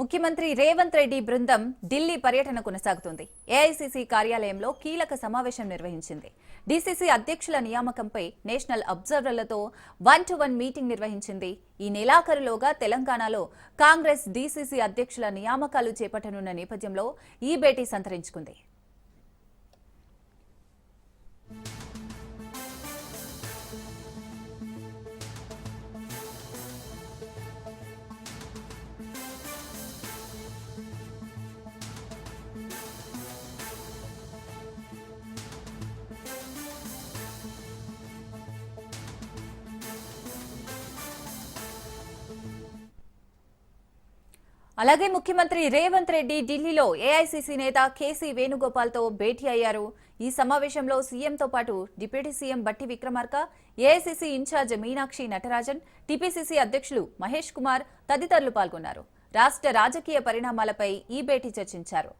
ముఖ్యమంత్రి రేవంత్ రెడ్డి బృందం ఢిల్లీ పర్యటన కొనసాగుతుంది. ఏఐసీసీ కార్యాలయంలో కీలక సమావేశం నిర్వహించింది. డీసీసీ అధ్యక్షుల నియామకంపై నేషనల్ అబ్జర్వర్లతో 1-to-1 మీటింగ్ నిర్వహించింది. ఈ నెలాఖరులోగా తెలంగాణలో కాంగ్రెస్ డీసీసీ అధ్యక్షుల నియామకాలు చేపట్టనున్న నేపథ్యంలో ఈ భేటీ సంతరించుకుంది. అలాగే ముఖ్యమంత్రి రేవంత్ రెడ్డి ఢిల్లీలో ఏఐసీసీ నేత కేసీ వేణుగోపాల్తో భేటీ అయ్యారు. ఈ సమావేశంలో సీఎంతో పాటు deputy CM Bhatti Vikramarka, AICC in charge Meenakshi Natarajan, TPCC అధ్యక్షులు మహేష్ కుమార్ తదితరులు పాల్గొన్నారు. రాష్ట్ర రాజకీయ పరిణామాలపై ఈ భేటీ చర్చించారు.